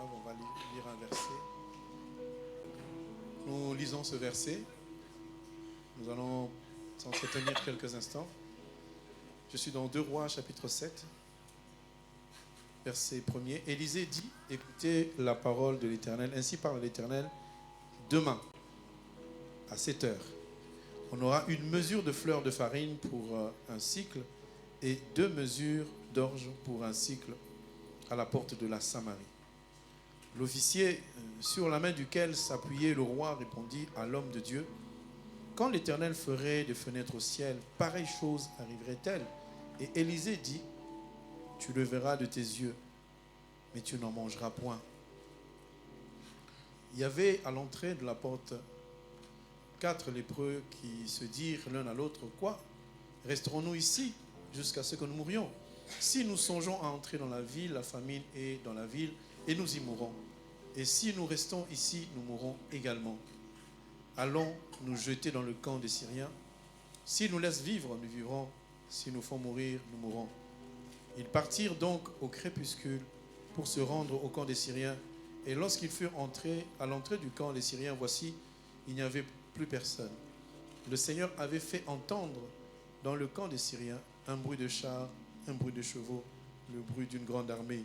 grave, on va lire un verset. Nous lisons ce verset. Nous allons s'entretenir quelques instants. Je suis dans 2 Rois, chapitre 7, verset 1er. Élisée dit, écoutez la parole de l'Éternel. Ainsi parle l'Éternel, demain, à 7 heures, on aura une mesure de fleur de farine pour un cycle et 2 mesures d'orge pour un cycle à la porte de la Samarie. L'officier, sur la main duquel s'appuyait le roi, répondit à l'homme de Dieu, quand l'Éternel ferait des fenêtres au ciel, pareille chose arriverait-elle? Et Élisée dit, tu le verras de tes yeux, mais tu n'en mangeras point. Il y avait à l'entrée de la porte 4 lépreux qui se dirent l'un à l'autre, quoi? Resterons-nous ici jusqu'à ce que nous mourions? Si nous songeons à entrer dans la ville, la famine est dans la ville et nous y mourrons. Et si nous restons ici, nous mourrons également. Allons nous jeter dans le camp des Syriens. S'ils nous laissent vivre, nous vivrons. S'ils nous font mourir, nous mourrons. Ils partirent donc au crépuscule pour se rendre au camp des Syriens. Et lorsqu'ils furent entrés à l'entrée du camp des Syriens, voici, il n'y avait plus personne. Le Seigneur avait fait entendre dans le camp des Syriens un bruit de chars, un bruit de chevaux, le bruit d'une grande armée.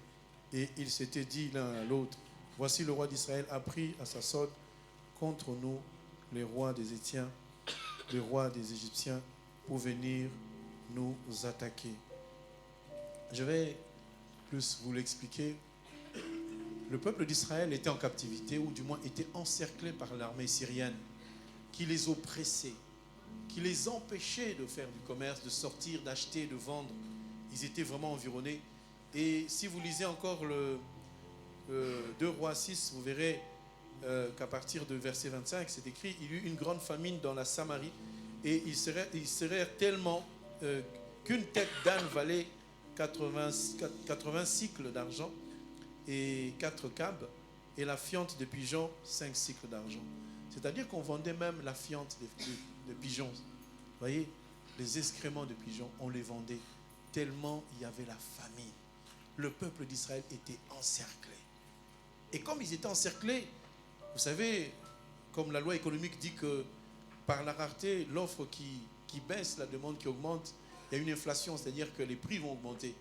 Et ils s'étaient dit l'un à l'autre, voici le roi d'Israël a pris à sa solde contre nous les rois des Hétiens, les rois des Égyptiens, pour venir nous attaquer. Je vais plus vous l'expliquer. Le peuple d'Israël était en captivité, ou du moins était encerclé par l'armée syrienne, qui les oppressait, qui les empêchait de faire du commerce, de sortir, d'acheter, de vendre. Ils étaient vraiment environnés. Et si vous lisez encore le 2 Rois 6, vous verrez qu'à partir de verset 25, c'est écrit, il y eut une grande famine dans la Samarie, et ils serèrent tellement qu'une tête d'âne valait 80 cycles d'argent et 4 cabes, et la fiente de pigeons 5 cycles d'argent. C'est-à-dire qu'on vendait même la fiente de pigeons. Vous voyez, les excréments de pigeons, on les vendait tellement il y avait la famine. Le peuple d'Israël était encerclé. Et comme ils étaient encerclés, vous savez, comme la loi économique dit que par la rareté, l'offre qui baisse, la demande qui augmente, il y a une inflation, c'est-à-dire que les prix vont augmenter.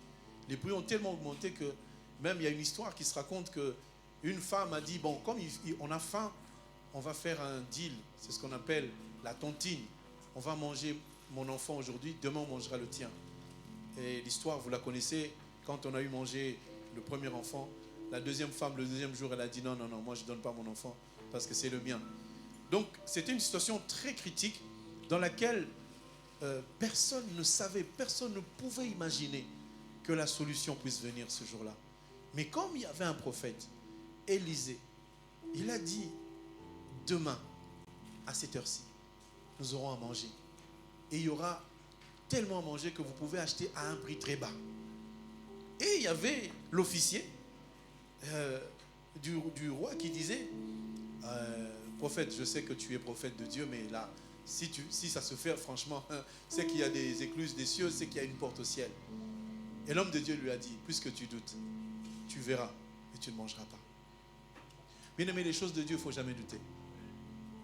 Les prix ont tellement augmenté que même il y a une histoire qui se raconte qu'une femme a dit, bon, comme on a faim, on va faire un deal, c'est ce qu'on appelle la tontine. On va manger mon enfant aujourd'hui, demain on mangera le tien. Et l'histoire, vous la connaissez, quand on a eu mangé le premier enfant, la deuxième femme, le deuxième jour, elle a dit non, moi je ne donne pas mon enfant parce que c'est le mien. Donc c'était une situation très critique dans laquelle personne ne savait, personne ne pouvait imaginer que la solution puisse venir ce jour-là. Mais comme il y avait un prophète, Élisée, il a dit, demain, à cette heure-ci, nous aurons à manger. Et il y aura tellement à manger que vous pouvez acheter à un prix très bas. Et il y avait l'officier du roi qui disait, prophète, je sais que tu es prophète de Dieu, mais là, si ça se fait, franchement, c'est qu'il y a des écluses des cieux, c'est qu'il y a une porte au ciel. Et l'homme de Dieu lui a dit, puisque tu doutes, tu verras et tu ne mangeras pas. Bien aimé, les choses de Dieu, il ne faut jamais douter.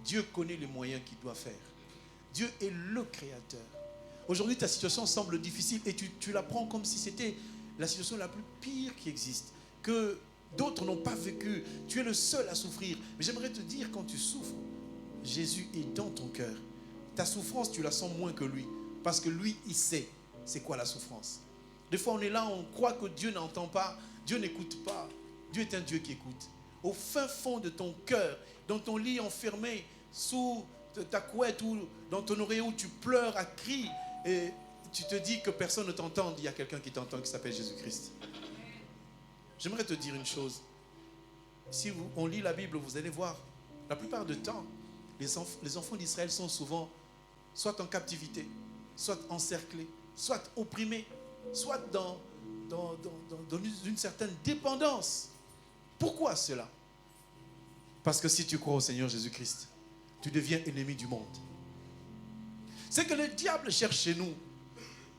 Dieu connaît les moyens qu'il doit faire. Dieu est le créateur. Aujourd'hui, ta situation semble difficile et tu la prends comme si c'était la situation la plus pire qui existe, que d'autres n'ont pas vécu. Tu es le seul à souffrir. Mais j'aimerais te dire, quand tu souffres, Jésus est dans ton cœur. Ta souffrance, tu la sens moins que lui, parce que lui, il sait c'est quoi la souffrance. Des fois, on est là, on croit que Dieu n'entend pas, Dieu n'écoute pas. Dieu est un Dieu qui écoute. Au fin fond de ton cœur, dans ton lit enfermé, sous ta couette ou dans ton oreiller où tu pleures à cris et tu te dis que personne ne t'entend, il y a quelqu'un qui t'entend qui s'appelle Jésus-Christ. J'aimerais te dire une chose. Si on lit la Bible, vous allez voir, la plupart du temps, les enfants d'Israël sont souvent soit en captivité, soit encerclés, soit opprimés, soit dans une certaine dépendance. Pourquoi cela? Parce que si tu crois au Seigneur Jésus-Christ, tu deviens ennemi du monde. C'est que le diable cherche chez nous,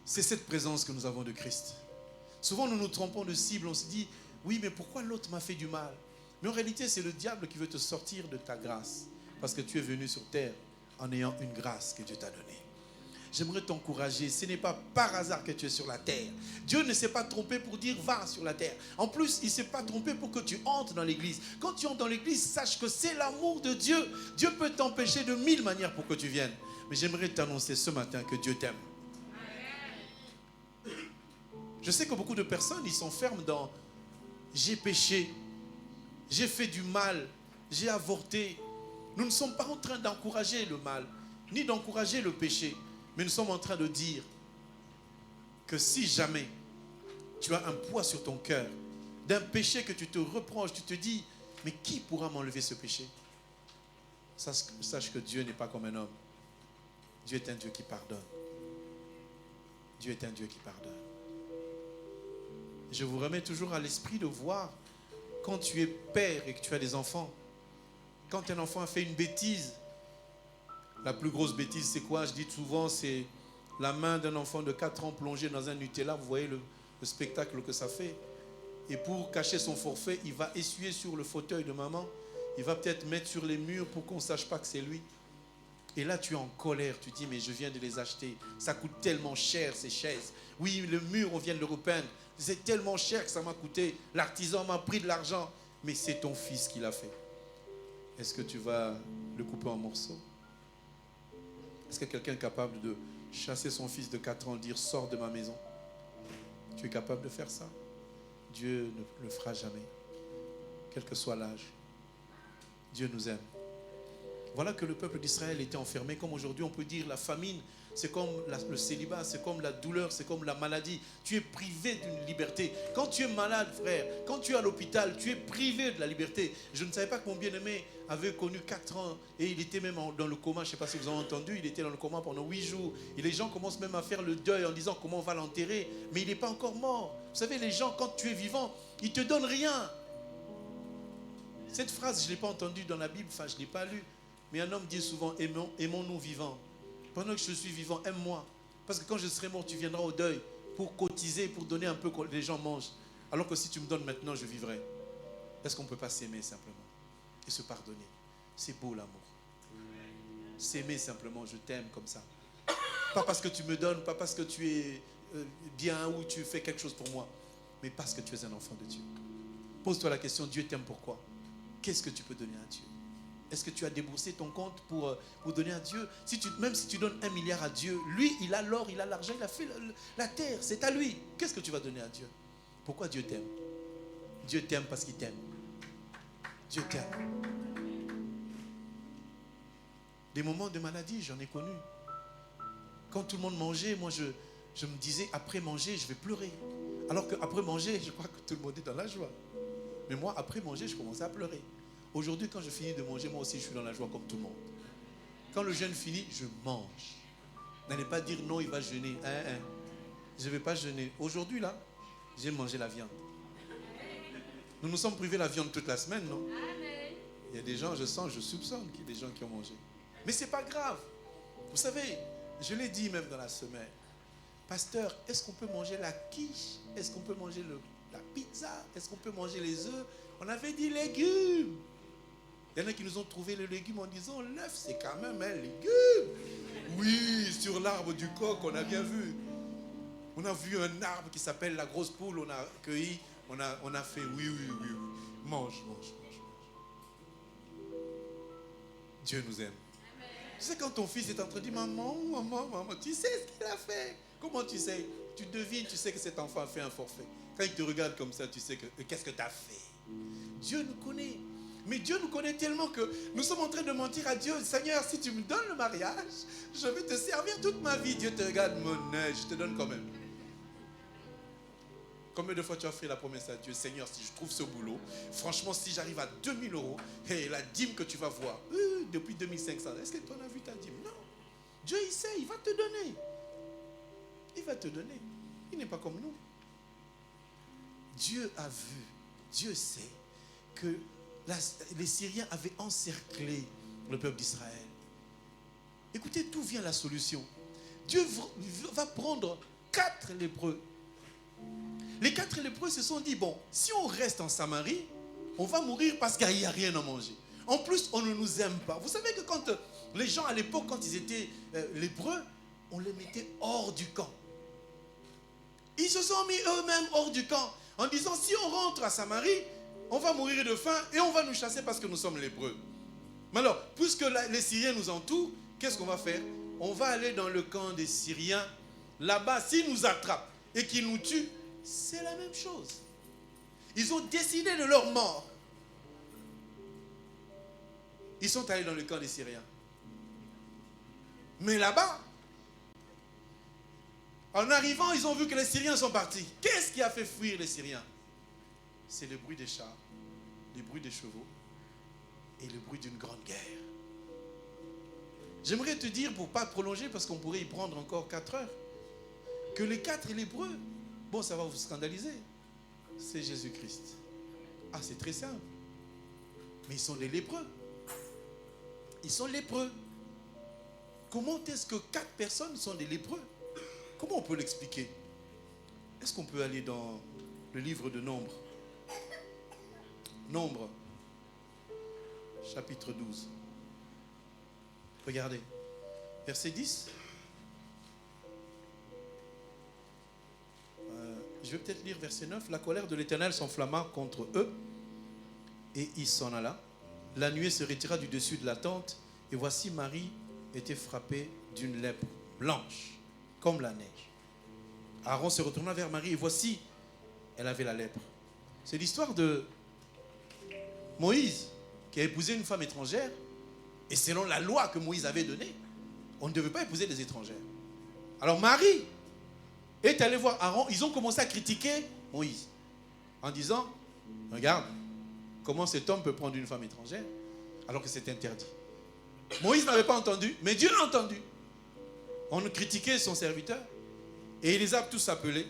c'est cette présence que nous avons de Christ. Souvent nous nous trompons de cible, on se dit, oui mais pourquoi l'autre m'a fait du mal? Mais en réalité, c'est le diable qui veut te sortir de ta grâce. Parce que tu es venu sur terre en ayant une grâce que Dieu t'a donnée. J'aimerais t'encourager. Ce n'est pas par hasard que tu es sur la terre. Dieu ne s'est pas trompé pour dire va sur la terre. En plus, il ne s'est pas trompé pour que tu entres dans l'église. Quand tu entres dans l'église, sache que c'est l'amour de Dieu. Dieu peut t'empêcher de 1000 manières pour que tu viennes. Mais j'aimerais t'annoncer ce matin que Dieu t'aime. Je sais que beaucoup de personnes, ils s'enferment dans j'ai péché, j'ai fait du mal, j'ai avorté. Nous ne sommes pas en train d'encourager le mal, ni d'encourager le péché. Mais nous sommes en train de dire que si jamais tu as un poids sur ton cœur, d'un péché que tu te reproches, tu te dis, mais qui pourra m'enlever ce péché? Sache que Dieu n'est pas comme un homme. Dieu est un Dieu qui pardonne. Dieu est un Dieu qui pardonne. Je vous remets toujours à l'esprit de voir, quand tu es père et que tu as des enfants, quand un enfant a fait une bêtise, la plus grosse bêtise, c'est quoi? Je dis souvent, c'est la main d'un enfant de 4 ans plongée dans un Nutella. Vous voyez le spectacle que ça fait. Et pour cacher son forfait, il va essuyer sur le fauteuil de maman. Il va peut-être mettre sur les murs pour qu'on ne sache pas que c'est lui. Et là, tu es en colère. Tu dis, mais je viens de les acheter. Ça coûte tellement cher, ces chaises. Oui, le mur, on vient de le repeindre. C'est tellement cher que ça m'a coûté. L'artisan m'a pris de l'argent. Mais c'est ton fils qui l'a fait. Est-ce que tu vas le couper en morceaux? Est-ce que quelqu'un est capable de chasser son fils de 4 ans et dire « Sors de ma maison ». Tu es capable de faire ça? Dieu ne le fera jamais. Quel que soit l'âge. Dieu nous aime. Voilà que le peuple d'Israël était enfermé. Comme aujourd'hui on peut dire la famine, c'est comme le célibat, c'est comme la douleur, c'est comme la maladie. Tu es privé d'une liberté. Quand tu es malade, frère, quand tu es à l'hôpital, tu es privé de la liberté. Je ne savais pas que mon bien-aimé avait connu 4 ans et il était même dans le coma. Je ne sais pas si vous avez entendu, il était dans le coma pendant 8 jours. Et les gens commencent même à faire le deuil en disant comment on va l'enterrer. Mais il n'est pas encore mort. Vous savez, les gens, quand tu es vivant, ils ne te donnent rien. Cette phrase, je ne l'ai pas entendue dans la Bible, enfin je ne l'ai pas lue. Mais un homme dit souvent, aimons-nous vivants. Pendant que je suis vivant, aime-moi. Parce que quand je serai mort, tu viendras au deuil pour cotiser, pour donner un peu que les gens mangent. Alors que si tu me donnes maintenant, je vivrai. Est-ce qu'on ne peut pas s'aimer simplement et se pardonner? C'est beau l'amour. S'aimer simplement, je t'aime comme ça. Pas parce que tu me donnes, pas parce que tu es bien ou tu fais quelque chose pour moi, mais parce que tu es un enfant de Dieu. Pose-toi la question, Dieu t'aime pourquoi? Qu'est-ce que tu peux donner à Dieu? Est-ce que tu as déboursé ton compte pour donner à Dieu? Même si tu donnes 1 milliard à Dieu, lui, il a l'or, il a l'argent, il a fait la terre, c'est à lui. Qu'est-ce que tu vas donner à Dieu? Pourquoi Dieu t'aime? Dieu t'aime parce qu'il t'aime. Dieu t'aime. Des moments de maladie, j'en ai connu. Quand tout le monde mangeait, moi je me disais, après manger, je vais pleurer. Alors qu'après manger, je crois que tout le monde est dans la joie. Mais moi, après manger, je commençais à pleurer. Aujourd'hui, quand je finis de manger, moi aussi, je suis dans la joie comme tout le monde. Quand le jeûne finit, je mange. N'allez pas dire non, il va jeûner. Je ne vais pas jeûner. Aujourd'hui, là, j'ai mangé la viande. Nous nous sommes privés de la viande toute la semaine, non? Il y a des gens, je soupçonne qu'il y a des gens qui ont mangé. Mais ce n'est pas grave. Vous savez, je l'ai dit même dans la semaine. Pasteur, est-ce qu'on peut manger la quiche? Est-ce qu'on peut manger la pizza? Est-ce qu'on peut manger les œufs? On avait dit légumes. Il y en a qui nous ont trouvé le légume en disant l'œuf, c'est quand même un légume. Oui, sur l'arbre du coq, on a bien vu. On a vu un arbre qui s'appelle la grosse poule, on a cueilli, on a fait oui. Mange. Dieu nous aime. Tu sais, quand ton fils est en train de dire maman, tu sais ce qu'il a fait. Comment tu sais? Tu devines, tu sais que cet enfant a fait un forfait. Quand il te regarde comme ça, tu sais que qu'est-ce que tu as fait? Dieu nous connaît. Mais Dieu nous connaît tellement que nous sommes en train de mentir à Dieu. Seigneur, si tu me donnes le mariage, je vais te servir toute ma vie. Dieu te regarde, mon œil, je te donne quand même. Combien de fois tu as fait la promesse à Dieu? Seigneur, si je trouve ce boulot, franchement, si j'arrive à 2000 €, et la dîme que tu vas voir, depuis 2500, est-ce que tu en as vu ta dîme? Non. Dieu, il sait, il va te donner. Il va te donner. Il n'est pas comme nous. Dieu a vu, Dieu sait que les Syriens avaient encerclé le peuple d'Israël. Écoutez, d'où vient la solution? Dieu va prendre 4 lépreux. Les 4 lépreux se sont dit, bon, si on reste en Samarie, on va mourir parce qu'il n'y a rien à manger. En plus, on ne nous aime pas. Vous savez que quand les gens à l'époque, quand ils étaient lépreux, on les mettait hors du camp. Ils se sont mis eux-mêmes hors du camp en disant, si on rentre à Samarie, on va mourir de faim et on va nous chasser parce que nous sommes lépreux. Mais alors, puisque les Syriens nous entourent, qu'est-ce qu'on va faire? On va aller dans le camp des Syriens. Là-bas, s'ils nous attrapent et qu'ils nous tuent, c'est la même chose. Ils ont décidé de leur mort. Ils sont allés dans le camp des Syriens. Mais là-bas, en arrivant, ils ont vu que les Syriens sont partis. Qu'est-ce qui a fait fuir les Syriens? C'est le bruit des chars, le bruit des chevaux et le bruit d'une grande guerre. J'aimerais te dire, pour ne pas prolonger, parce qu'on pourrait y prendre encore 4 heures, que les 4 lépreux, bon, ça va vous scandaliser, c'est Jésus-Christ. Ah, c'est très simple. Mais ils sont des lépreux. Ils sont lépreux. Comment est-ce que 4 personnes sont des lépreux? Comment on peut l'expliquer? Est-ce qu'on peut aller dans le livre de Nombre? Nombre, chapitre 12. Regardez, verset 10. Je vais peut-être lire verset 9. La colère de l'Éternel s'enflamma contre eux et il s'en alla. La nuée se retira du dessus de la tente et voici Marie était frappée d'une lèpre blanche comme la neige. Aaron se retourna vers Marie et voici, elle avait la lèpre. C'est l'histoire de Moïse qui a épousé une femme étrangère et selon la loi que Moïse avait donnée, on ne devait pas épouser des étrangères. Alors Marie est allée voir Aaron, ils ont commencé à critiquer Moïse en disant, regarde, comment cet homme peut prendre une femme étrangère alors que c'est interdit. Moïse n'avait pas entendu, mais Dieu l'a entendu. On critiquait son serviteur et il les a tous appelés.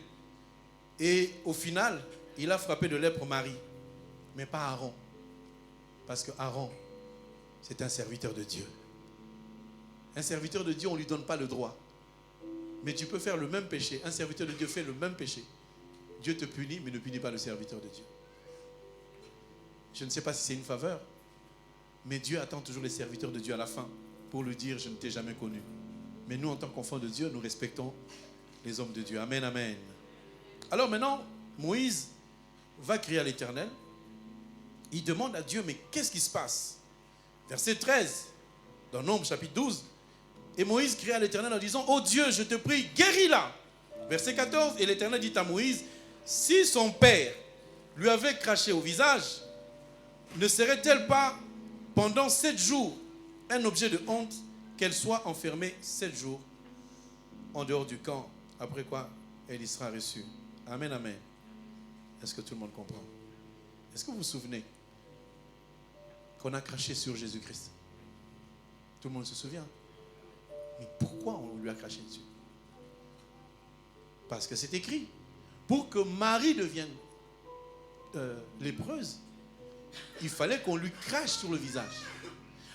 Et au final, il a frappé de lèpre Marie, mais pas Aaron. Parce que Aaron, c'est un serviteur de Dieu. Un serviteur de Dieu, on ne lui donne pas le droit. Mais tu peux faire le même péché. Un serviteur de Dieu fait le même péché. Dieu te punit, mais ne punit pas le serviteur de Dieu. Je ne sais pas si c'est une faveur, mais Dieu attend toujours les serviteurs de Dieu à la fin pour lui dire, je ne t'ai jamais connu. Mais nous, en tant qu'enfants de Dieu, nous respectons les hommes de Dieu. Amen, amen. Alors maintenant, Moïse va crier à l'Éternel. Il demande à Dieu, mais qu'est-ce qui se passe? Verset 13, dans Nombre chapitre 12. Et Moïse crie à l'Éternel en disant, oh Dieu, je te prie, guéris-la. Verset 14, et l'Éternel dit à Moïse, si son père lui avait craché au visage, ne serait-elle pas pendant 7 jours un objet de honte qu'elle soit enfermée 7 jours en dehors du camp, après quoi elle y sera reçue. Amen, amen. Est-ce que tout le monde comprend? Est-ce que vous vous souvenez qu'on a craché sur Jésus-Christ? Tout le monde se souvient. Mais pourquoi on lui a craché dessus? Parce que c'est écrit. Pour que Marie devienne lépreuse, il fallait qu'on lui crache sur le visage.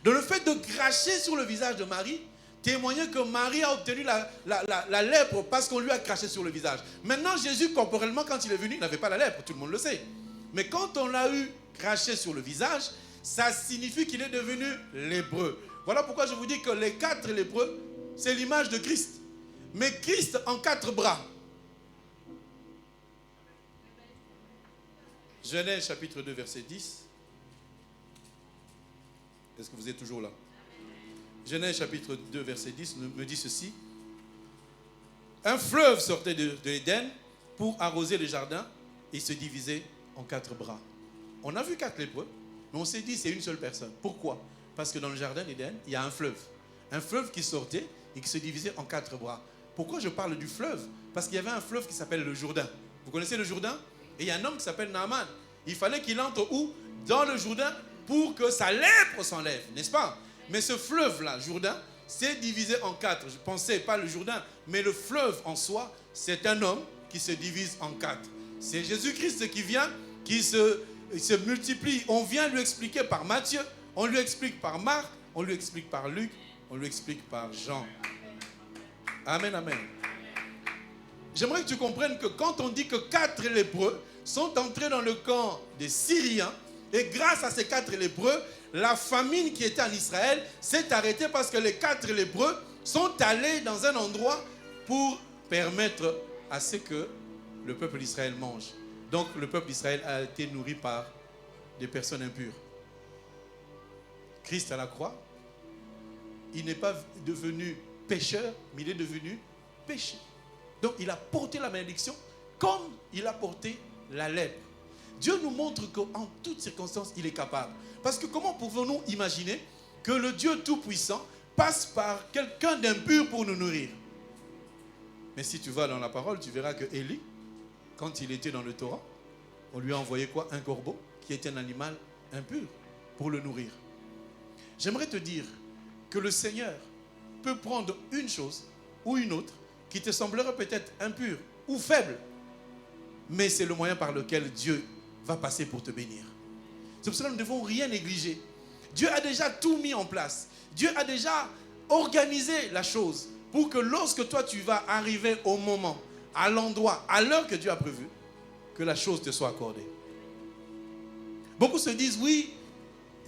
Donc le fait de cracher sur le visage de Marie témoignait que Marie a obtenu la lèpre parce qu'on lui a craché sur le visage. Maintenant, Jésus, corporellement, quand il est venu, il n'avait pas la lèpre, tout le monde le sait. Mais quand on l'a eu craché sur le visage, ça signifie qu'il est devenu lépreux. Voilà pourquoi je vous dis que les 4 lépreux, c'est l'image de Christ. Mais Christ en 4 bras. Genèse chapitre 2, verset 10. Est-ce que vous êtes toujours là? Genèse chapitre 2, verset 10 me dit ceci. Un fleuve sortait de l'Éden pour arroser le jardin et se divisait en 4 bras. On a vu 4 lépreux, mais on s'est dit c'est une seule personne. Pourquoi? Parce que dans le jardin d'Éden, il y a un fleuve. Un fleuve qui sortait et qui se divisait en 4 bras. Pourquoi je parle du fleuve? Parce qu'il y avait un fleuve qui s'appelle le Jourdain. Vous connaissez le Jourdain? Et il y a un homme qui s'appelle Naaman. Il fallait qu'il entre où? Dans le Jourdain pour que sa lèpre s'enlève, n'est-ce pas? Mais ce fleuve-là, Jourdain, s'est divisé en 4. Je pensais pas le Jourdain, mais le fleuve en soi, c'est un homme qui se divise en 4. C'est Jésus-Christ qui vient, qui se multiplie. On vient lui expliquer par Matthieu, on lui explique par Marc, on lui explique par Luc, on lui explique par Jean. Amen, amen. J'aimerais que tu comprennes que quand on dit que 4 lépreux sont entrés dans le camp des Syriens, Et grâce à ces 4 lépreux, la famine qui était en Israël s'est arrêtée parce que les 4 lépreux sont allés dans un endroit pour permettre à ce que le peuple d'Israël mange. Donc le peuple d'Israël a été nourri par des personnes impures. Christ à la croix, il n'est pas devenu pécheur, mais il est devenu péché. Donc il a porté la malédiction comme il a porté la lèpre. Dieu nous montre qu'en toutes circonstances, il est capable. Parce que comment pouvons-nous imaginer que le Dieu Tout-Puissant passe par quelqu'un d'impur pour nous nourrir? Mais si tu vas dans la parole, tu verras que Élie, quand il était dans le Torah, on lui a envoyé quoi? Un corbeau, qui était un animal impur, pour le nourrir. J'aimerais te dire que le Seigneur peut prendre une chose ou une autre qui te semblerait peut-être impure ou faible, mais c'est le moyen par lequel Dieu va passer pour te bénir. C'est pour cela que nous ne devons rien négliger. Dieu a déjà tout mis en place. Dieu a déjà organisé la chose pour que lorsque toi tu vas arriver au moment, à l'endroit, à l'heure que Dieu a prévu, que la chose te soit accordée. Beaucoup se disent, oui,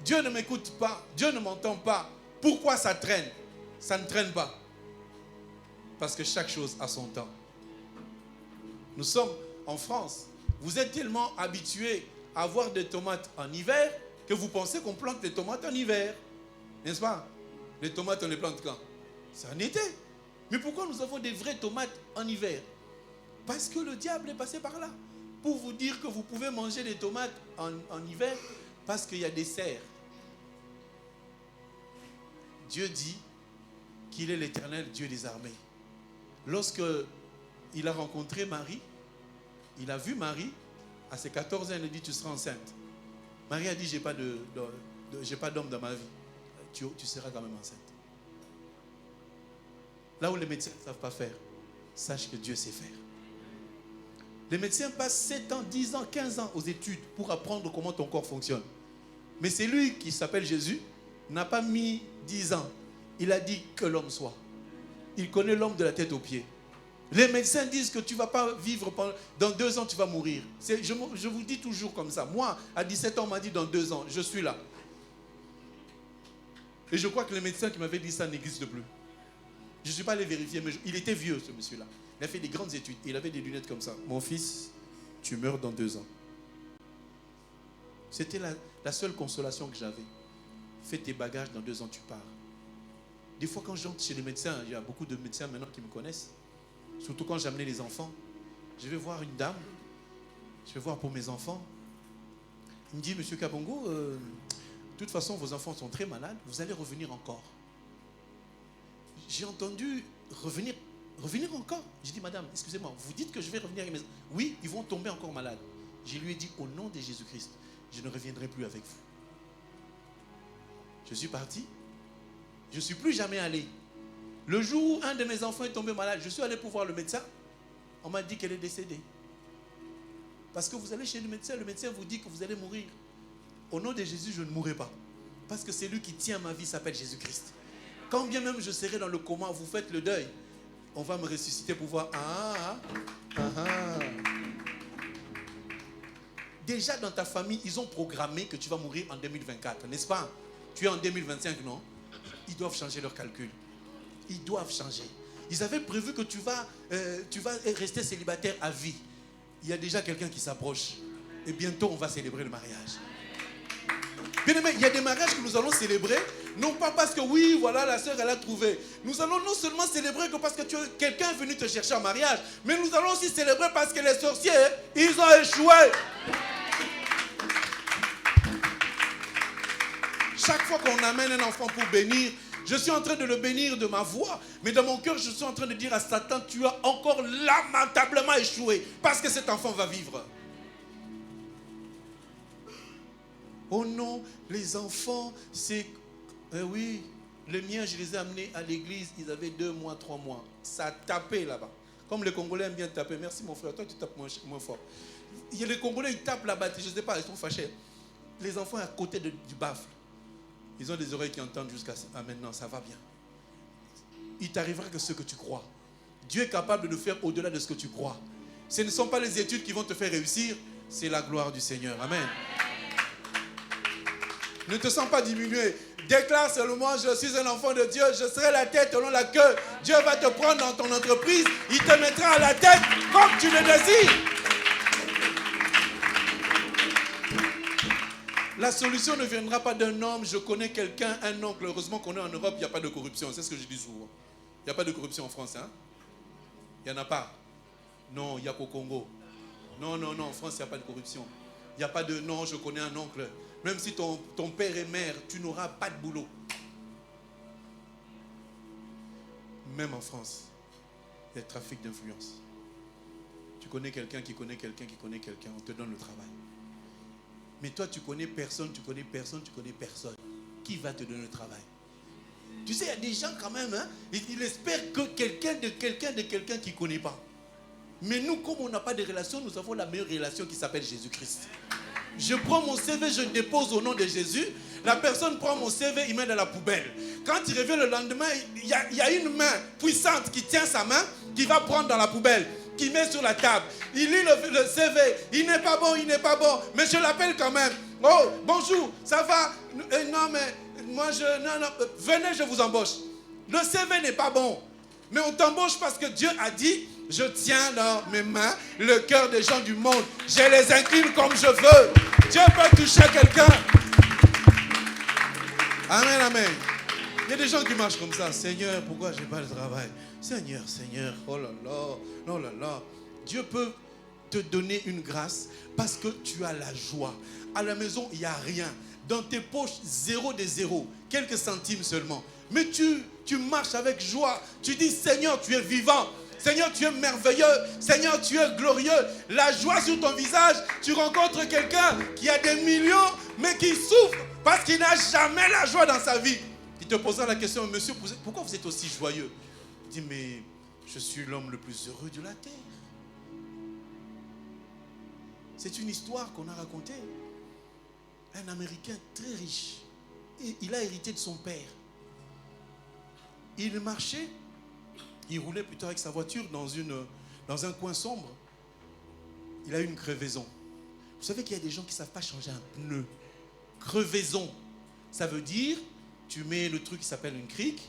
Dieu ne m'écoute pas, Dieu ne m'entend pas. Pourquoi ça traîne? Ça ne traîne pas. Parce que chaque chose a son temps. Nous sommes en France. Vous êtes tellement habitués à avoir des tomates en hiver que vous pensez qu'on plante des tomates en hiver. N'est-ce pas? Les tomates, on les plante quand? C'est en été. Mais pourquoi nous avons des vraies tomates en hiver? Parce que le diable est passé par là. Pour vous dire que vous pouvez manger des tomates en hiver parce qu'il y a des serres. Dieu dit qu'il est l'Éternel Dieu des armées. Lorsque il a rencontré Marie, il a vu Marie, à ses 14 ans, il a dit, tu seras enceinte. Marie a dit, j'ai pas d'homme dans ma vie. Tu seras quand même enceinte. Là où les médecins ne savent pas faire, sache que Dieu sait faire. Les médecins passent 7 ans, 10 ans, 15 ans aux études pour apprendre comment ton corps fonctionne. Mais c'est lui qui s'appelle Jésus, n'a pas mis 10 ans. Il a dit que l'homme soit. Il connaît l'homme de la tête aux pieds. Les médecins disent que tu ne vas pas vivre dans 2 ans, tu vas mourir. Je vous dis toujours comme ça. Moi, à 17 ans, on m'a dit dans 2 ans, je suis là. Et je crois que les médecins qui m'avaient dit ça n'existent plus. Je ne suis pas allé vérifier, mais il était vieux, ce monsieur-là. Il a fait des grandes études. Il avait des lunettes comme ça. Mon fils, tu meurs dans 2 ans. C'était la seule consolation que j'avais. Fais tes bagages, dans 2 ans, tu pars. Des fois, quand j'entre chez les médecins, il y a beaucoup de médecins maintenant qui me connaissent. Surtout quand j'amenais les enfants. Je vais voir une dame. Je vais voir pour mes enfants. Il me dit, Monsieur Kabongo, de toute façon, vos enfants sont très malades. Vous allez revenir encore. J'ai entendu revenir encore. J'ai dit, madame, excusez-moi, vous dites que je vais revenir avec mes enfants. Oui, ils vont tomber encore malades. Je lui ai dit, au nom de Jésus-Christ, je ne reviendrai plus avec vous. Je suis parti. Je ne suis plus jamais allé. Le jour où un de mes enfants est tombé malade, je suis allé pour voir le médecin. On m'a dit qu'elle est décédée. Parce que vous allez chez le médecin vous dit que vous allez mourir. Au nom de Jésus, je ne mourrai pas. Parce que celui qui tient ma vie s'appelle Jésus-Christ. Quand bien même je serai dans le coma, vous faites le deuil. On va me ressusciter pour voir. Déjà dans ta famille, ils ont programmé que tu vas mourir en 2024, n'est-ce pas? Tu es en 2025, non? Ils doivent changer leur calcul. Ils doivent changer. Ils avaient prévu que tu vas rester célibataire à vie. Il y a déjà quelqu'un qui s'approche. Et bientôt, on va célébrer le mariage. Bien aimé, il y a des mariages que nous allons célébrer, non pas parce que oui, voilà, la sœur, elle a trouvé. Nous allons non seulement célébrer que parce que quelqu'un est venu te chercher en mariage, mais nous allons aussi célébrer parce que les sorciers, ils ont échoué. Chaque fois qu'on amène un enfant pour bénir, je suis en train de le bénir de ma voix, mais dans mon cœur, je suis en train de dire à Satan, tu as encore lamentablement échoué, parce que cet enfant va vivre. Oh non, les enfants, c'est... oui, les miens, je les ai amenés à l'église, ils avaient 2 mois, 3 mois. Ça a tapé là-bas. Comme les Congolais aiment bien taper. Merci mon frère, toi tu tapes moins fort. Les Congolais, ils tapent là-bas, je ne sais pas, ils sont fâchés. Les enfants à côté du baffle. Ils ont des oreilles qui entendent jusqu'à maintenant, ça va bien. Il t'arrivera que ce que tu crois. Dieu est capable de faire au-delà de ce que tu crois. Ce ne sont pas les études qui vont te faire réussir, c'est la gloire du Seigneur. Amen. Ne te sens pas diminué. Déclare seulement, je suis un enfant de Dieu, je serai la tête et non la queue. Dieu va te prendre dans ton entreprise, il te mettra à la tête comme tu le désires. La solution ne viendra pas d'un homme, je connais quelqu'un, un oncle. Heureusement qu'on est en Europe, il n'y a pas de corruption. C'est ce que je dis souvent. Il n'y a pas de corruption en France, hein? Il n'y en a pas. Non, il n'y a qu'au Congo. Non, en France, il n'y a pas de corruption. Il n'y a pas de non, je connais un oncle. Même si ton père est maire, tu n'auras pas de boulot. Même en France, il y a trafic d'influence. Tu connais quelqu'un qui connaît quelqu'un qui connaît quelqu'un, on te donne le travail. Mais toi, tu connais personne. Qui va te donner le travail? Tu sais, il y a des gens quand même, hein, ils espèrent que quelqu'un qui ne connaît pas. Mais nous, comme on n'a pas de relation, nous avons la meilleure relation qui s'appelle Jésus-Christ. Je prends mon CV, je le dépose au nom de Jésus. La personne prend mon CV, il met dans la poubelle. Quand il revient le lendemain, il y a une main puissante qui tient sa main, qui va prendre dans la poubelle, qui met sur la table. Il lit le CV, il n'est pas bon, mais je l'appelle quand même. Oh, bonjour, ça va? Non, mais moi, venez, je vous embauche. Le CV n'est pas bon, mais on t'embauche parce que Dieu a dit, je tiens dans mes mains le cœur des gens du monde. Je les incline comme je veux. Dieu peut toucher quelqu'un. Amen, amen. Il y a des gens qui marchent comme ça. Seigneur, pourquoi je n'ai pas de travail? Seigneur, oh là là. Dieu peut te donner une grâce parce que tu as la joie. À la maison, il n'y a rien. Dans tes poches, zéro des zéros. Quelques centimes seulement. Mais tu marches avec joie. Tu dis, Seigneur, tu es vivant. Seigneur, tu es merveilleux. Seigneur, tu es glorieux. La joie sur ton visage. Tu rencontres quelqu'un qui a des millions, mais qui souffre parce qu'il n'a jamais la joie dans sa vie. Il te posera la question, monsieur, pourquoi vous êtes aussi joyeux? Il dit, mais je suis l'homme le plus heureux de la terre. C'est une histoire qu'on a racontée. Un Américain très riche. Et il a hérité de son père. Il marchait, il roulait plutôt avec sa voiture dans un coin sombre. Il a eu une crevaison. Vous savez qu'il y a des gens qui ne savent pas changer un pneu. Crevaison, ça veut dire, tu mets le truc qui s'appelle une crique,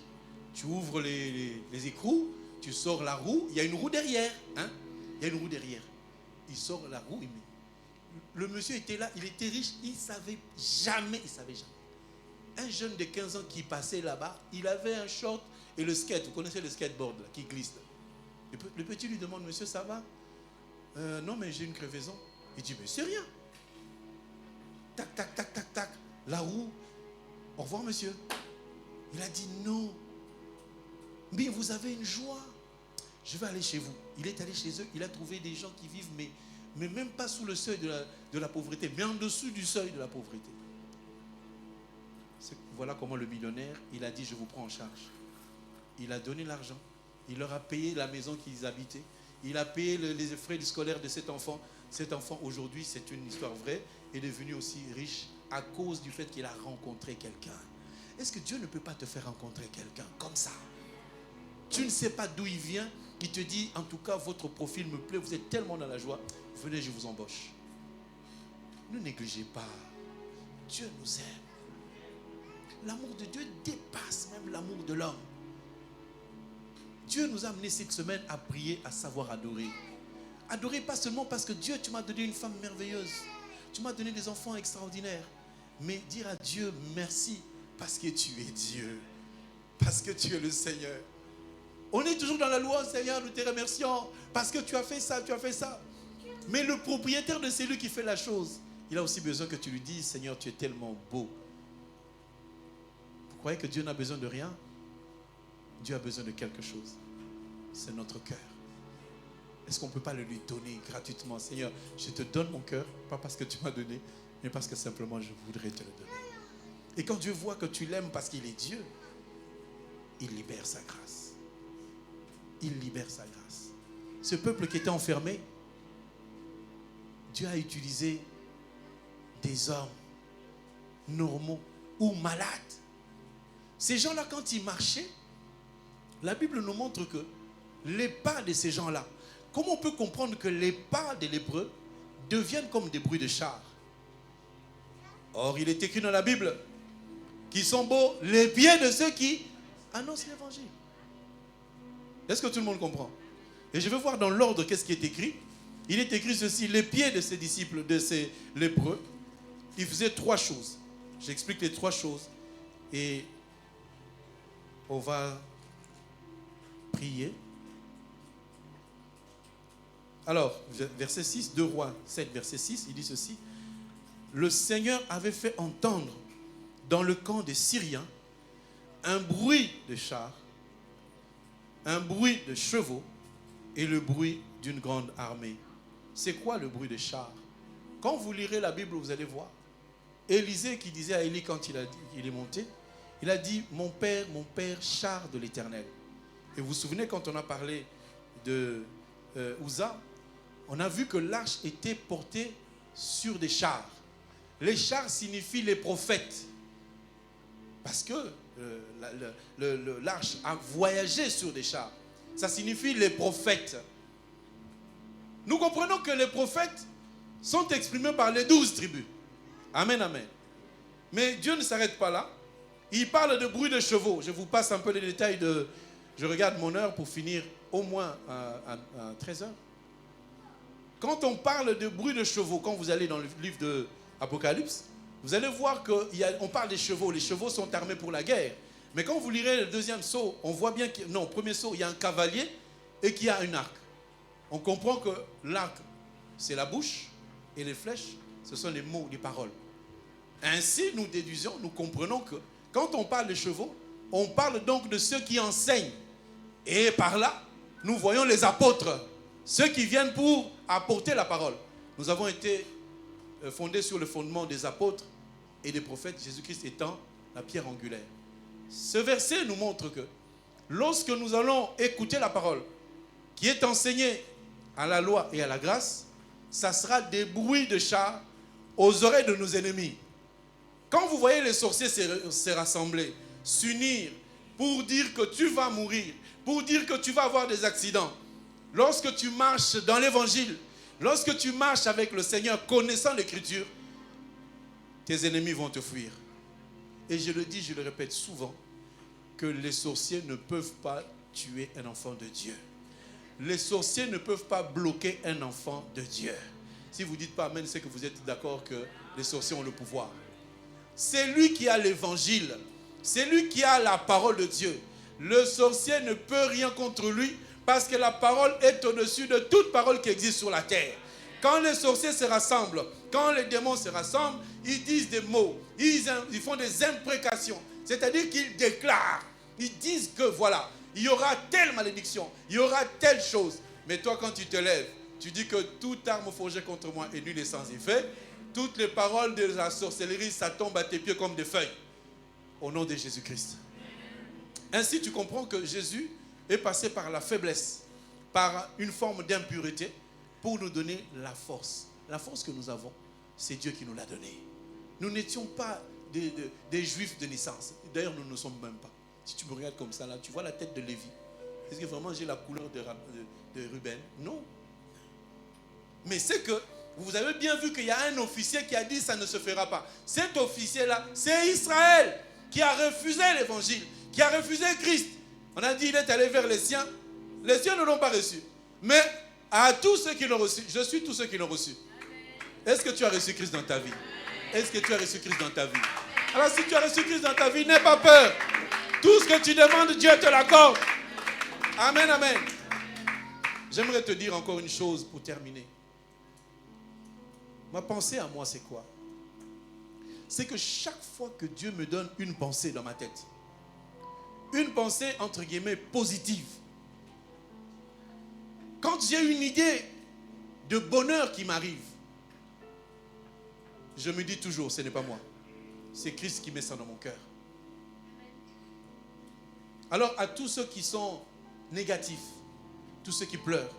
tu ouvres les écrous, tu sors la roue, il y a une roue derrière. Hein? Il y a une roue derrière. Il sort la roue, il met. Le monsieur était là, il était riche, il ne savait jamais. Un jeune de 15 ans qui passait là-bas, il avait un short et le skate, vous connaissez le skateboard là, qui glisse. Le petit lui demande, monsieur, ça va? Non, mais j'ai une crevaison. Il dit, mais c'est rien. Tac, tac, tac, tac, tac. La roue. Au revoir, monsieur. Il a dit, non. Mais vous avez une joie. Je vais aller chez vous. Il est allé chez eux, il a trouvé des gens qui vivent, mais même pas sous le seuil de la pauvreté, mais en dessous du seuil de la pauvreté. Voilà comment le millionnaire, il a dit, je vous prends en charge. Il a donné l'argent. Il leur a payé la maison qu'ils habitaient. Il a payé les frais scolaires de cet enfant. Cet enfant, aujourd'hui, c'est une histoire vraie, est devenu aussi riche à cause du fait qu'il a rencontré quelqu'un. Est-ce que Dieu ne peut pas te faire rencontrer quelqu'un comme ça? Tu ne sais pas d'où il vient. Il te dit, en tout cas, votre profil me plaît. Vous êtes tellement dans la joie. Venez, je vous embauche. Ne négligez pas. Dieu nous aime. L'amour de Dieu dépasse même l'amour de l'homme. Dieu nous a amené cette semaine à prier, à savoir adorer. Adorer pas seulement parce que Dieu, tu m'as donné une femme merveilleuse. Tu m'as donné des enfants extraordinaires. Mais dire à Dieu merci parce que tu es Dieu. Parce que tu es le Seigneur. On est toujours dans la loi, Seigneur, nous te remercions. Parce que tu as fait ça, tu as fait ça. Mais le propriétaire de celui qui fait la chose, il a aussi besoin que tu lui dises, Seigneur, tu es tellement beau. Vous croyez que Dieu n'a besoin de rien? Dieu a besoin de quelque chose. C'est notre cœur. Est-ce qu'on ne peut pas le lui donner gratuitement? Seigneur, je te donne mon cœur, pas parce que tu m'as donné, mais parce que simplement je voudrais te le donner. Et quand Dieu voit que tu l'aimes parce qu'il est Dieu, il libère sa grâce. Il libère sa grâce. Ce peuple qui était enfermé, Dieu a utilisé des hommes normaux ou malades. Ces gens-là, quand ils marchaient, la Bible nous montre que les pas de ces gens-là, comment on peut comprendre que les pas des lépreux deviennent comme des bruits de chars? Or, il est écrit dans la Bible, qui sont beaux les pieds de ceux qui annoncent l'évangile. Est-ce que tout le monde comprend? Et je vais voir dans l'ordre qu'est-ce qui est écrit. Il est écrit ceci, les pieds de ces disciples, de ces lépreux, ils faisaient 3 choses. J'explique les 3 choses et on va prier. Alors, verset 6, 2 Rois 7, verset 6, il dit ceci. Le Seigneur avait fait entendre dans le camp des Syriens un bruit de chars, un bruit de chevaux et le bruit d'une grande armée. C'est quoi le bruit de chars? Quand vous lirez la Bible, vous allez voir. Élisée qui disait à Élie quand il est monté, il a dit, mon père, char de l'Éternel. Et vous vous souvenez quand on a parlé de Uza, on a vu que l'arche était portée sur des chars. Les chars signifient les prophètes. Parce que l'arche a voyagé sur des chars. Ça signifie les prophètes. Nous comprenons que les prophètes sont exprimés par les 12 tribus. Amen, amen. Mais Dieu ne s'arrête pas là. Il parle de bruit de chevaux. Je vous passe un peu les détails de... Je regarde mon heure pour finir au moins à 13h. Quand on parle de bruit de chevaux, quand vous allez dans le livre de Apocalypse, vous allez voir qu'on parle des chevaux. Les chevaux sont armés pour la guerre. Mais quand vous lirez le deuxième sceau, on voit bien que... Non, premier sceau, il y a un cavalier et qu'il y a une arc. On comprend que l'arc, c'est la bouche et les flèches, ce sont les mots, les paroles. Ainsi, nous déduisons, nous comprenons que quand on parle de chevaux, on parle donc de ceux qui enseignent. Et par là, nous voyons les apôtres, ceux qui viennent pour apporter la parole. Nous avons été fondés sur le fondement des apôtres et des prophètes, Jésus-Christ étant la pierre angulaire. Ce verset nous montre que lorsque nous allons écouter la parole qui est enseignée à la loi et à la grâce, ça sera des bruits de chars aux oreilles de nos ennemis. Quand vous voyez les sorciers se rassembler, s'unir pour dire que tu vas mourir, pour dire que tu vas avoir des accidents, lorsque tu marches dans l'évangile, lorsque tu marches avec le Seigneur, connaissant l'Écriture, tes ennemis vont te fuir. Et je le dis, je le répète souvent, que les sorciers ne peuvent pas tuer un enfant de Dieu. Les sorciers ne peuvent pas bloquer un enfant de Dieu. Si vous ne dites pas amen, c'est que vous êtes d'accord que les sorciers ont le pouvoir. C'est lui qui a l'évangile. C'est lui qui a la parole de Dieu. Le sorcier ne peut rien contre lui parce que la parole est au-dessus de toute parole qui existe sur la terre. Quand les sorciers se rassemblent, quand les démons se rassemblent, ils disent des mots, ils font des imprécations. C'est-à-dire qu'ils déclarent, ils disent que voilà, il y aura telle malédiction, il y aura telle chose. Mais toi, quand tu te lèves, tu dis que toute arme forgée contre moi est nulle et sans effet. Toutes les paroles de la sorcellerie, ça tombe à tes pieds comme des feuilles. Au nom de Jésus-Christ. Ainsi, tu comprends que Jésus est passé par la faiblesse, par une forme d'impureté, pour nous donner la force. La force que nous avons, c'est Dieu qui nous l'a donnée. Nous n'étions pas des Juifs de naissance. D'ailleurs, nous ne le sommes même pas. Si tu me regardes comme ça, là, tu vois la tête de Lévi. Est-ce que vraiment j'ai la couleur de Ruben? Non. Mais c'est que vous avez bien vu qu'il y a un officier qui a dit ça ne se fera pas. Cet officier-là, c'est Israël qui a refusé l'évangile, qui a refusé Christ. On a dit il est allé vers les siens. Les siens ne l'ont pas reçu. Mais à tous ceux qui l'ont reçu, je suis tous ceux qui l'ont reçu. Est-ce que tu as reçu Christ dans ta vie? Est-ce que tu as reçu Christ dans ta vie? Alors si tu as reçu Christ dans ta vie, n'aie pas peur. Tout ce que tu demandes, Dieu te l'accorde. Amen, amen. J'aimerais te dire encore une chose pour terminer. Ma pensée à moi, c'est quoi? C'est que chaque fois que Dieu me donne une pensée dans ma tête, une pensée entre guillemets positive, quand j'ai une idée de bonheur qui m'arrive, je me dis toujours, ce n'est pas moi. C'est Christ qui met ça dans mon cœur. Alors à tous ceux qui sont négatifs, tous ceux qui pleurent,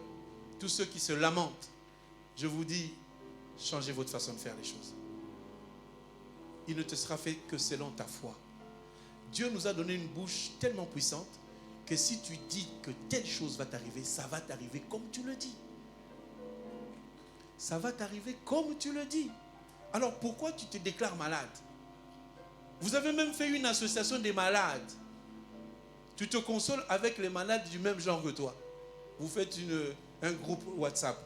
tous ceux qui se lamentent, je vous dis, changez votre façon de faire les choses. Il ne te sera fait que selon ta foi. Dieu nous a donné une bouche tellement puissante que si tu dis que telle chose va t'arriver, ça va t'arriver comme tu le dis. Ça va t'arriver comme tu le dis. Alors pourquoi tu te déclares malade? Vous avez même fait une association des malades. Tu te consoles avec les malades du même genre que toi. Vous faites un groupe WhatsApp.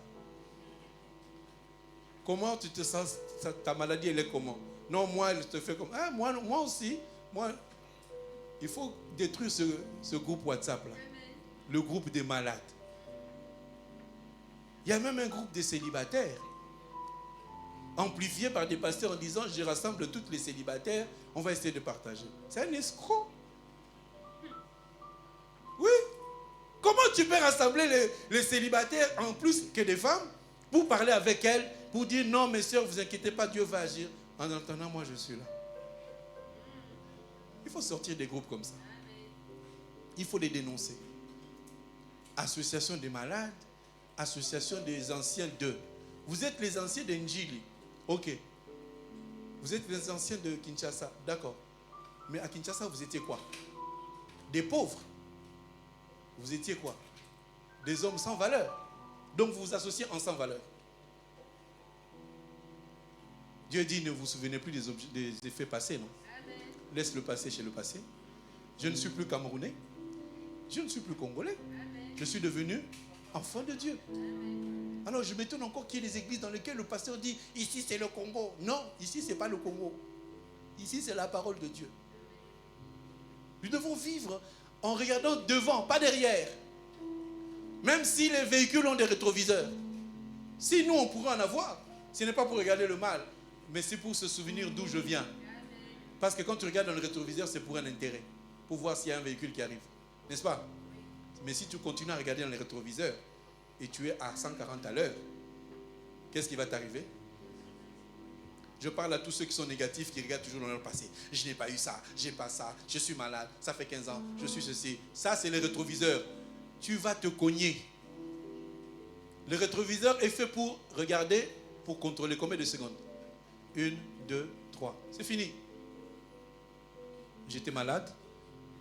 Comment tu te sens? Ta maladie, elle est comment? Non, moi, elle te fait comme... Ah, moi aussi. Il faut détruire ce groupe WhatsApp-là. Le groupe des malades. Il y a même un groupe de célibataires. Amplifié par des pasteurs en disant, je rassemble tous les célibataires, on va essayer de partager. C'est un escroc. Oui. Comment tu peux rassembler les célibataires en plus que des femmes pour parler avec elles, pour dire non, mes soeurs, vous inquiétez pas, Dieu va agir. En attendant, moi je suis là. Il faut sortir des groupes comme ça. Il faut les dénoncer. Association des malades, association des anciens d'eux. Vous êtes les anciens d'Njili. Ok. Vous êtes les anciens de Kinshasa. D'accord. Mais à Kinshasa, vous étiez quoi? Des pauvres. Vous étiez quoi? Des hommes sans valeur. Donc vous vous associez en sans valeur. Dieu dit, ne vous souvenez plus des effets passés, non? Amen. Laisse le passé chez le passé. Je ne suis plus camerounais. Je ne suis plus congolais. Amen. Je suis devenu enfant de Dieu. Amen. Alors je m'étonne encore qu'il y ait des églises dans lesquelles le pasteur dit, ici c'est le Congo. Non, ici c'est pas le Congo. Ici c'est la parole de Dieu. Nous devons vivre en regardant devant, pas derrière. Même si les véhicules ont des rétroviseurs. Si nous on pourrait en avoir, ce n'est pas pour regarder le mal, mais c'est pour se souvenir d'où je viens. Parce que quand tu regardes dans le rétroviseur, c'est pour un intérêt. Pour voir s'il y a un véhicule qui arrive. N'est-ce pas? Mais si tu continues à regarder dans les rétroviseurs et tu es à 140 à l'heure, qu'est-ce qui va t'arriver? Je parle à tous ceux qui sont négatifs, qui regardent toujours dans leur passé. Je n'ai pas eu ça, j'ai pas ça, je suis malade, ça fait 15 ans, je suis ceci. Ça, c'est les rétroviseurs. Tu vas te cogner. Le rétroviseur est fait pour regarder, pour contrôler combien de secondes? 1, 2, 3. C'est fini. J'étais malade,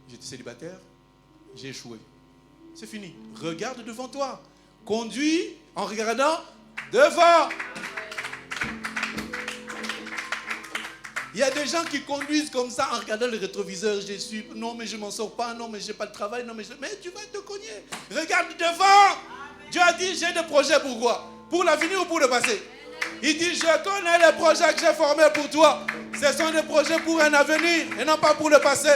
j'étais célibataire, j'ai échoué. C'est fini. Regarde devant toi. Conduis en regardant devant. Il y a des gens qui conduisent comme ça en regardant le rétroviseur. Je suis, non mais je m'en sors pas, non mais j'ai pas de travail, non mais tu vas te cogner. Regarde devant. Dieu a dit, j'ai des projets pour quoi? Pour l'avenir ou pour le passé? Il dit, je connais les projets que j'ai formés pour toi. Ce sont des projets pour un avenir et non pas pour le passé.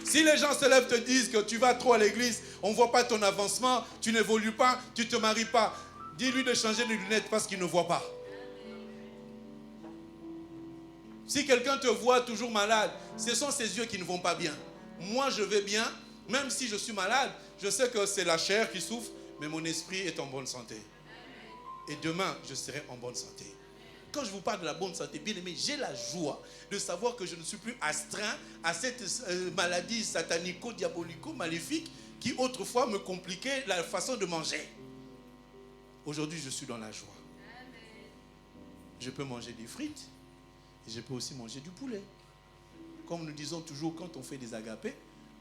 Si les gens se lèvent et te disent que tu vas trop à l'église, on ne voit pas ton avancement, tu n'évolues pas, tu ne te maries pas, dis-lui de changer de lunettes parce qu'il ne voit pas. Si quelqu'un te voit toujours malade, ce sont ses yeux qui ne vont pas bien. Moi, je vais bien, même si je suis malade, je sais que c'est la chair qui souffre, mais mon esprit est en bonne santé. Et demain, je serai en bonne santé. Quand je vous parle de la bonne santé, bien aimé, j'ai la joie de savoir que je ne suis plus astreint à cette maladie satanico-diabolico-maléfique qui autrefois me compliquait la façon de manger. Aujourd'hui, je suis dans la joie. Je peux manger des frites et je peux aussi manger du poulet. Comme nous disons toujours quand on fait des agapés,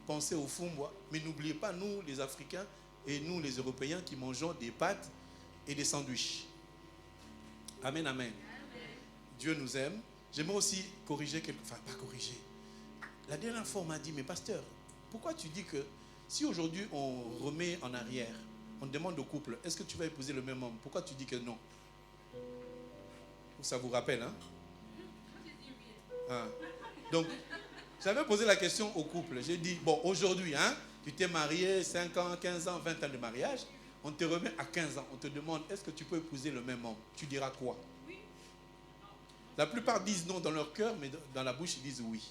pensez au fumba, mais n'oubliez pas nous les Africains et nous les Européens qui mangeons des pâtes et des sandwichs. Amen, amen. Dieu nous aime. J'aimerais aussi corriger enfin pas corriger. La dernière fois on m'a dit, mais pasteur, pourquoi tu dis que si aujourd'hui on remet en arrière, on demande au couple, est-ce que tu vas épouser le même homme? Pourquoi tu dis que non? Ça vous rappelle, hein? Donc, j'avais posé la question au couple. J'ai dit, bon, aujourd'hui, hein, tu t'es marié 5 ans, 15 ans, 20 ans de mariage. On te remet à 15 ans. On te demande, est-ce que tu peux épouser le même homme? Tu diras quoi? Oui. La plupart disent non dans leur cœur, mais dans la bouche, ils disent oui.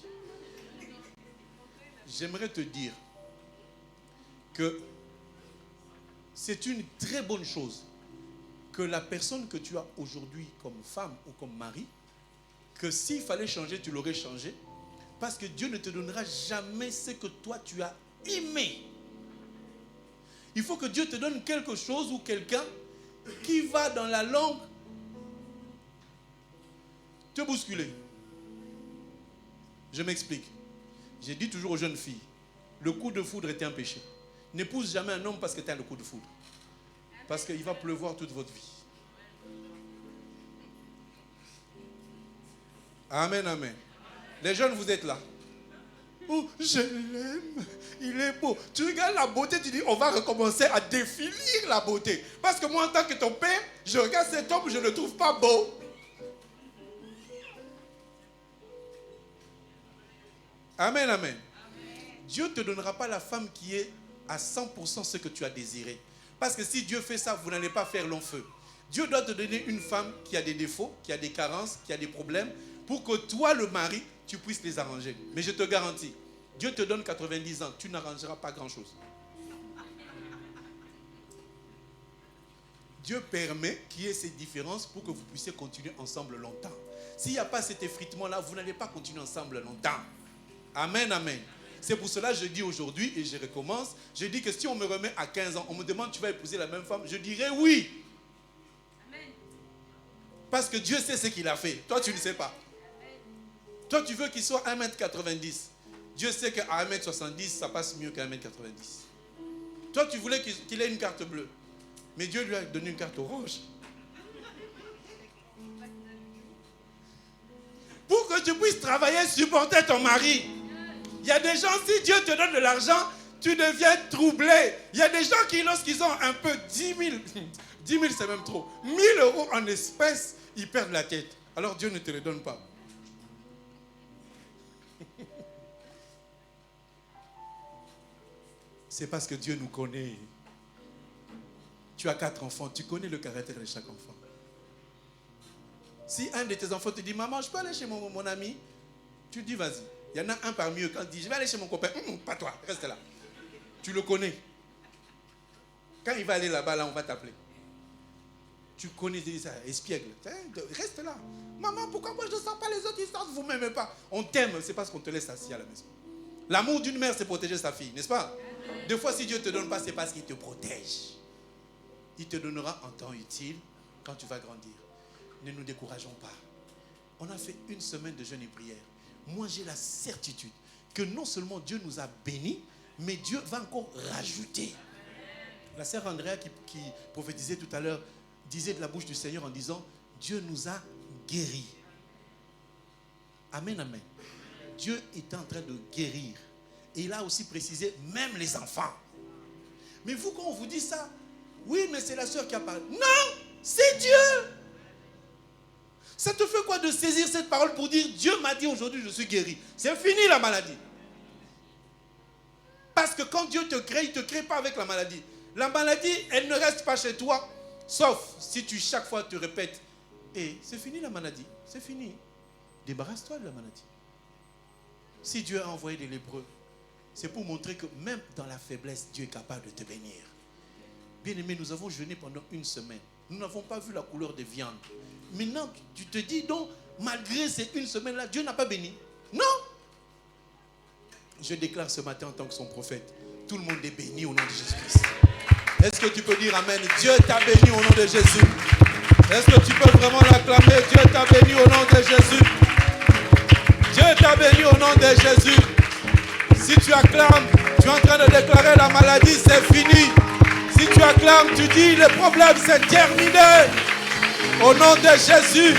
J'aimerais te dire que c'est une très bonne chose que la personne que tu as aujourd'hui comme femme ou comme mari, que s'il fallait changer, tu l'aurais changé, parce que Dieu ne te donnera jamais ce que toi tu as aimé. Il faut que Dieu te donne quelque chose ou quelqu'un qui va dans la langue te bousculer. Je m'explique. J'ai dit toujours aux jeunes filles, le coup de foudre est un péché. N'épouse jamais un homme parce que tu as le coup de foudre. Parce qu'il va pleuvoir toute votre vie. Amen, amen. Les jeunes, vous êtes là. Oh, je l'aime, il est beau. Tu regardes la beauté, tu dis, on va recommencer à définir la beauté. Parce que moi, en tant que ton père, je regarde cet homme, je ne le trouve pas beau. Amen, amen. Dieu ne te donnera pas la femme qui est à 100% ce que tu as désiré. Parce que si Dieu fait ça, vous n'allez pas faire long feu. Dieu doit te donner une femme qui a des défauts, qui a des carences, qui a des problèmes, pour que toi, le mari, tu puisses les arranger. Mais je te garantis, Dieu te donne 90 ans, tu n'arrangeras pas grand-chose. Dieu permet qu'il y ait ces différences pour que vous puissiez continuer ensemble longtemps. S'il n'y a pas cet effritement-là, vous n'allez pas continuer ensemble longtemps. Amen, amen. C'est pour cela que je dis aujourd'hui, et je recommence, je dis que si on me remet à 15 ans, on me demande tu vas épouser la même femme, je dirais oui. Amen. Parce que Dieu sait ce qu'il a fait. Toi, tu ne sais pas. Amen. Toi, tu veux qu'il soit 1m90. Dieu sait qu'à 1m70, ça passe mieux qu'à 1m90. Toi, tu voulais qu'il ait une carte bleue. Mais Dieu lui a donné une carte orange. Pour que tu puisses travailler, supporter ton mari. Il y a des gens, si Dieu te donne de l'argent, tu deviens troublé. Il y a des gens qui, lorsqu'ils ont un peu 10 000, 10 000 c'est même trop, 1 000 euros en espèces, ils perdent la tête. Alors Dieu ne te le donne pas. C'est parce que Dieu nous connaît. Tu as 4 enfants, tu connais le caractère de chaque enfant. Si un de tes enfants te dit, maman, je peux aller chez mon ami, tu dis, vas-y. Il y en a un parmi eux, quand il dit, je vais aller chez mon copain, pas toi, reste là. Tu le connais. Quand il va aller là-bas, là, on va t'appeler. Tu connais ça, espiègle. Reste là. Maman, pourquoi moi je ne sens pas les autres, ils sortent, vous ne m'aimez pas. On t'aime, c'est parce qu'on te laisse assis à la maison. L'amour d'une mère, c'est protéger sa fille, n'est-ce pas? Des fois, si Dieu ne te donne pas, c'est parce qu'il te protège. Il te donnera en temps utile quand tu vas grandir. Ne nous décourageons pas. On a fait 1 semaine de jeûne et prière. Moi, j'ai la certitude que non seulement Dieu nous a bénis, mais Dieu va encore rajouter. La sœur Andrea qui prophétisait tout à l'heure, disait de la bouche du Seigneur en disant, Dieu nous a guéris. Amen, amen. Dieu est en train de guérir. Et il a aussi précisé, même les enfants. Mais vous, quand on vous dit ça, oui, mais c'est la sœur qui a parlé. Non, c'est Dieu. Ça te fait quoi de saisir cette parole pour dire, Dieu m'a dit aujourd'hui, je suis guéri. C'est fini la maladie. Parce que quand Dieu te crée, il ne te crée pas avec la maladie. La maladie, elle ne reste pas chez toi, sauf si tu chaque fois te répètes, et c'est fini la maladie, c'est fini. Débarrasse-toi de la maladie. Si Dieu a envoyé des lépreux, c'est pour montrer que même dans la faiblesse, Dieu est capable de te bénir. Bien-aimé, nous avons jeûné pendant 1 semaine. Nous n'avons pas vu la couleur des viandes. Maintenant, tu te dis donc, malgré ces 1 semaine-là, Dieu n'a pas béni. Non. Je déclare ce matin en tant que son prophète, tout le monde est béni au nom de Jésus-Christ. Est-ce que tu peux dire Amen? Dieu t'a béni au nom de Jésus. Est-ce que tu peux vraiment l'acclamer? Dieu t'a béni au nom de Jésus. Dieu t'a béni au nom de Jésus. Si tu acclames, tu es en train de déclarer la maladie, c'est fini. Si tu acclames, tu dis le problème c'est terminé. Au nom de Jésus.